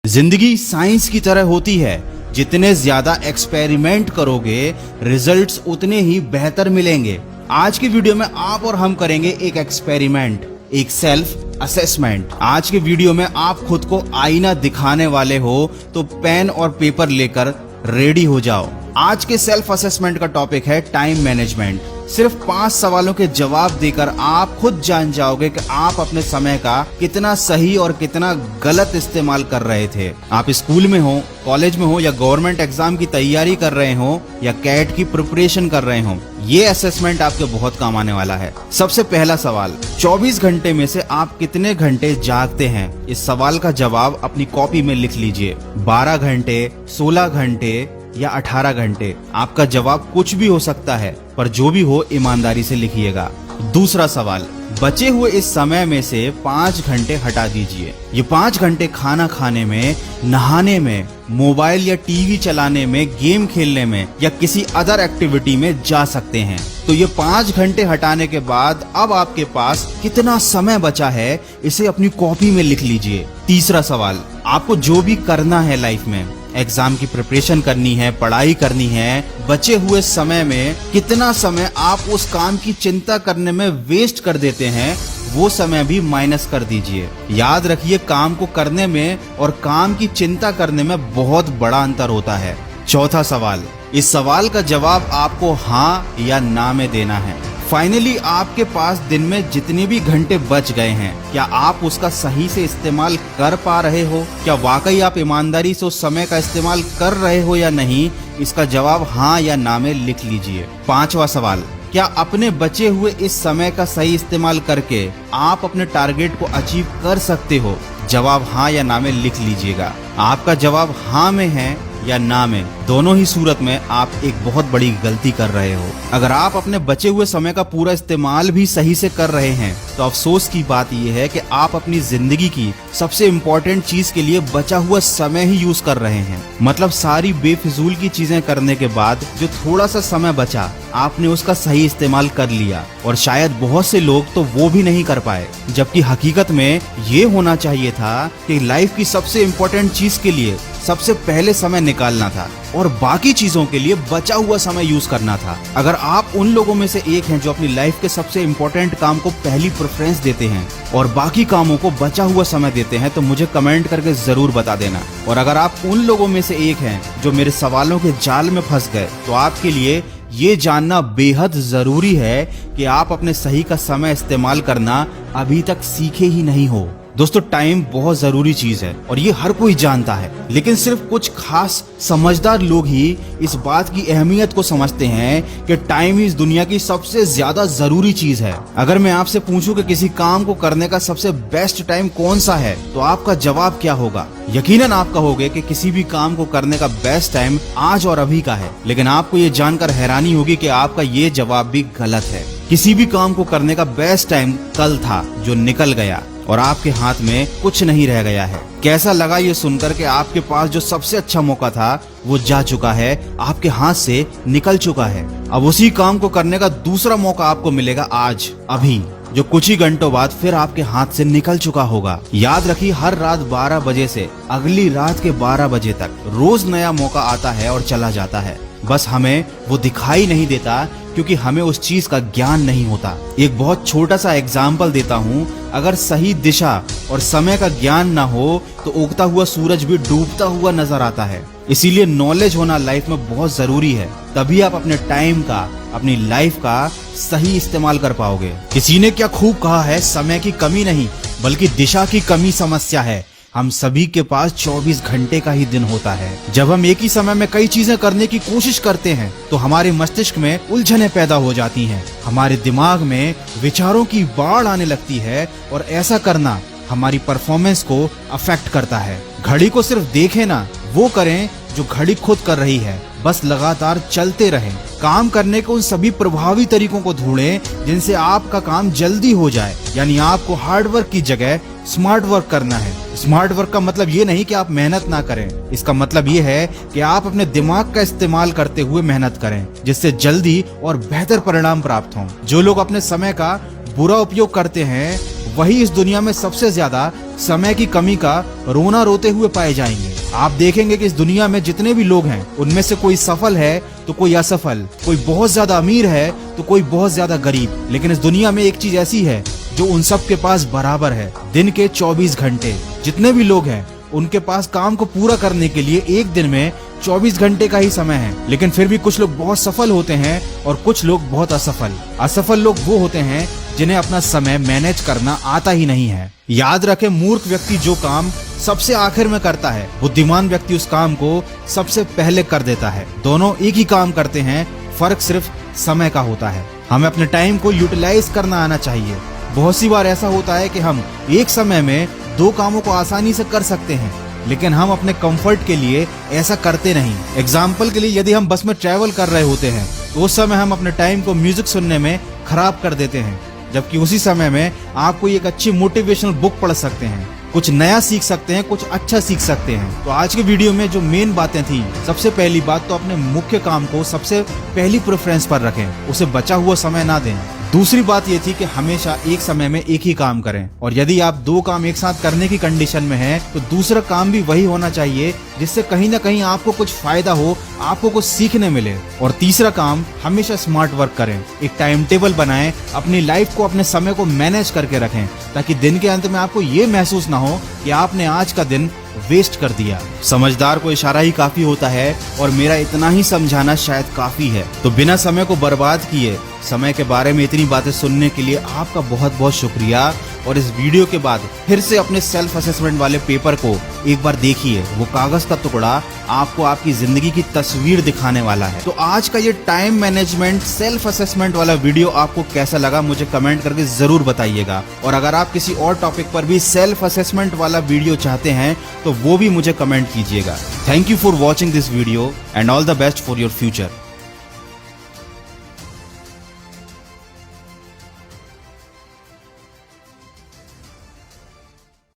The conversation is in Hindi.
जिंदगी साइंस की तरह होती है, जितने ज्यादा एक्सपेरिमेंट करोगे रिजल्ट्स उतने ही बेहतर मिलेंगे। आज की वीडियो में आप और हम करेंगे एक एक्सपेरिमेंट, एक सेल्फ असेसमेंट। आज के वीडियो में आप खुद को आईना दिखाने वाले हो तो पेन और पेपर लेकर रेडी हो जाओ। आज के सेल्फ असेसमेंट का टॉपिक है टाइम मैनेजमेंट। सिर्फ 5 सवालों के जवाब देकर आप खुद जान जाओगे कि आप अपने समय का कितना सही और कितना गलत इस्तेमाल कर रहे थे। आप स्कूल में हो, कॉलेज में हो या गवर्नमेंट एग्जाम की तैयारी कर रहे हो या कैट की प्रिपरेशन कर रहे हो, ये असेसमेंट आपके बहुत काम आने वाला है। सबसे पहला सवाल, 24 घंटे में से आप कितने घंटे जागते हैं? इस सवाल का जवाब अपनी कॉपी में लिख लीजिए। 12 घंटे, 16 घंटे या 18 घंटे। आपका जवाब कुछ भी हो सकता है, पर जो भी हो ईमानदारी से लिखिएगा। दूसरा सवाल, बचे हुए इस समय में से 5 घंटे हटा दीजिए। ये 5 घंटे खाना खाने में, नहाने में, मोबाइल या टीवी चलाने में, गेम खेलने में या किसी अदर एक्टिविटी में जा सकते हैं। तो ये 5 घंटे हटाने के बाद अब आपके पास कितना समय बचा है, इसे अपनी कॉपी में लिख लीजिए। तीसरा सवाल, आपको जो भी करना है लाइफ में, एग्जाम की प्रिपरेशन करनी है, पढ़ाई करनी है, बचे हुए समय में कितना समय आप उस काम की चिंता करने में वेस्ट कर देते हैं, वो समय भी माइनस कर दीजिए। याद रखिए, काम को करने में और काम की चिंता करने में बहुत बड़ा अंतर होता है। चौथा सवाल, इस सवाल का जवाब आपको हाँ या ना में देना है। फाइनली आपके पास दिन में जितने भी घंटे बच गए हैं, क्या आप उसका सही से इस्तेमाल कर पा रहे हो? क्या वाकई आप ईमानदारी से उस समय का इस्तेमाल कर रहे हो या नहीं? इसका जवाब हाँ या ना में लिख लीजिए। पांचवा सवाल, क्या अपने बचे हुए इस समय का सही इस्तेमाल करके आप अपने टारगेट को अचीव कर सकते हो? जवाब हाँ या ना में लिख लीजिएगा। आपका जवाब हाँ में है या ना में, दोनों ही सूरत में आप एक बहुत बड़ी गलती कर रहे हो। अगर आप अपने बचे हुए समय का पूरा इस्तेमाल भी सही से कर रहे हैं तो अफसोस की बात यह है कि आप अपनी जिंदगी की सबसे इम्पोर्टेंट चीज के लिए बचा हुआ समय ही यूज कर रहे हैं। मतलब सारी बेफिजूल की चीजें करने के बाद जो थोड़ा सा समय बचा, आपने उसका सही इस्तेमाल कर लिया, और शायद बहुत से लोग तो वो भी नहीं कर पाए। जबकि हकीकत में ये होना चाहिए था कि लाइफ की सबसे इम्पोर्टेंट चीज के लिए सबसे पहले समय निकालना था और बाकी चीजों के लिए बचा हुआ समय यूज करना था। अगर आप उन लोगों में से एक हैं जो अपनी लाइफ के सबसे इम्पोर्टेंट काम को पहली प्रेफरेंस देते हैं और बाकी कामों को बचा हुआ समय देते हैं, तो मुझे कमेंट करके जरूर बता देना। और अगर आप उन लोगों में से एक हैं जो मेरे सवालों के जाल में फंस गए, तो आपके लिए ये जानना बेहद जरूरी है कि आप अपने सही का समय इस्तेमाल करना अभी तक सीखे ही नहीं हो। दोस्तों, टाइम बहुत जरूरी चीज है और ये हर कोई जानता है, लेकिन सिर्फ कुछ खास समझदार लोग ही इस बात की अहमियत को समझते हैं कि टाइम ही इस दुनिया की सबसे ज्यादा जरूरी चीज है। अगर मैं आपसे पूछूं कि किसी काम को करने का सबसे बेस्ट टाइम कौन सा है, तो आपका जवाब क्या होगा? यकीनन आप कहोगे कि किसी भी काम को करने का बेस्ट टाइम आज और अभी का है। लेकिन आपको ये जानकर हैरानी होगी कि आपका ये जवाब भी गलत है। किसी भी काम को करने का बेस्ट टाइम कल था, जो निकल गया और आपके हाथ में कुछ नहीं रह गया है। कैसा लगा ये सुनकर कि आपके पास जो सबसे अच्छा मौका था वो जा चुका है, आपके हाथ से निकल चुका है। अब उसी काम को करने का दूसरा मौका आपको मिलेगा आज, अभी, जो कुछ ही घंटों बाद फिर आपके हाथ से निकल चुका होगा। याद रखिए, हर रात 12 बजे से अगली रात के 12 बजे तक रोज नया मौका आता है और चला जाता है। बस हमें वो दिखाई नहीं देता क्योंकि हमें उस चीज का ज्ञान नहीं होता। एक बहुत छोटा सा एग्जाम्पल देता हूँ, अगर सही दिशा और समय का ज्ञान ना हो तो उगता हुआ सूरज भी डूबता हुआ नजर आता है। इसीलिए नॉलेज होना लाइफ में बहुत जरूरी है, तभी आप अपने टाइम का, अपनी लाइफ का सही इस्तेमाल कर पाओगे। किसी ने क्या खूब कहा है, समय की कमी नहीं बल्कि दिशा की कमी समस्या है। हम सभी के पास 24 घंटे का ही दिन होता है। जब हम एक ही समय में कई चीजें करने की कोशिश करते हैं तो हमारे मस्तिष्क में उलझनें पैदा हो जाती हैं, हमारे दिमाग में विचारों की बाढ़ आने लगती है और ऐसा करना हमारी परफॉर्मेंस को अफेक्ट करता है। घड़ी को सिर्फ देखें ना, वो करें जो घड़ी खुद कर रही है। बस लगातार चलते रहें। काम करने के उन सभी प्रभावी तरीकों को ढूंढें जिनसे आपका काम जल्दी हो जाए। यानी आपको हार्ड वर्क की जगह स्मार्ट वर्क करना है। स्मार्ट वर्क का मतलब ये नहीं कि आप मेहनत ना करें, इसका मतलब ये है कि आप अपने दिमाग का इस्तेमाल करते हुए मेहनत करें, जिससे जल्दी और बेहतर परिणाम प्राप्त हों। जो लोग अपने समय का बुरा उपयोग करते हैं वही इस दुनिया में सबसे ज्यादा समय की कमी का रोना रोते हुए पाए जाएंगे। आप देखेंगे कि इस दुनिया में जितने भी लोग हैं उनमें से कोई सफल है तो कोई असफल, कोई बहुत ज्यादा अमीर है तो कोई बहुत ज्यादा गरीब, लेकिन इस दुनिया में एक चीज ऐसी है जो उन सब के पास बराबर है। दिन के 24 घंटे। जितने भी लोग हैं उनके पास काम को पूरा करने के लिए एक दिन में 24 घंटे का ही समय है, लेकिन फिर भी कुछ लोग बहुत सफल होते हैं और कुछ लोग बहुत असफल। असफल लोग वो होते हैं जिन्हें अपना समय मैनेज करना आता ही नहीं है। याद रखें, मूर्ख व्यक्ति जो काम सबसे आखिर में करता है, बुद्धिमान व्यक्ति उस काम को सबसे पहले कर देता है। दोनों एक ही काम करते हैं, फर्क सिर्फ समय का होता है। हमें अपने टाइम को यूटिलाइज करना आना चाहिए। बहुत सी बार ऐसा होता है कि हम एक समय में 2 कामों को आसानी से कर सकते हैं, लेकिन हम अपने कंफर्ट के लिए ऐसा करते नहीं। एग्जाम्पल के लिए, यदि हम बस में ट्रैवल कर रहे होते हैं तो उस समय हम अपने टाइम को म्यूजिक सुनने में खराब कर देते हैं, जबकि उसी समय में आप कोई एक अच्छी मोटिवेशनल बुक पढ़ सकते हैं, कुछ नया सीख सकते हैं, कुछ अच्छा सीख सकते हैं। तो आज के वीडियो में जो मेन बातें थी, सबसे पहली बात तो अपने मुख्य काम को सबसे पहली प्रेफरेंस पर रखें, उसे बचा हुआ समय ना दें। दूसरी बात ये थी कि हमेशा एक समय में एक ही काम करें, और यदि आप 2 काम एक साथ करने की कंडीशन में हैं तो दूसरा काम भी वही होना चाहिए जिससे कहीं ना कहीं आपको कुछ फायदा हो, आपको कुछ सीखने मिले। और तीसरा काम, हमेशा स्मार्ट वर्क करें, एक टाइम टेबल बनाएं, अपनी लाइफ को, अपने समय को मैनेज करके रखें, ताकि दिन के अंत में आपको ये महसूस ना हो कि आपने आज का दिन वेस्ट कर दिया। समझदार को इशारा ही काफी होता है, और मेरा इतना ही समझाना शायद काफी है। तो बिना समय को बर्बाद किए समय के बारे में इतनी बातें सुनने के लिए आपका बहुत बहुत शुक्रिया। और इस वीडियो के बाद फिर से अपने सेल्फ असेसमेंट वाले पेपर को एक बार देखिए। वो कागज का टुकड़ा आपको आपकी जिंदगी की तस्वीर दिखाने वाला है। तो आज का ये टाइम मैनेजमेंट सेल्फ असेसमेंट वाला वीडियो आपको कैसा लगा, मुझे कमेंट करके जरूर बताइएगा। और अगर आप किसी और टॉपिक पर भी सेल्फ असेसमेंट वाला वीडियो चाहते हैं तो वो भी मुझे कमेंट कीजिएगा। Thank you for watching this video and all the best for your future.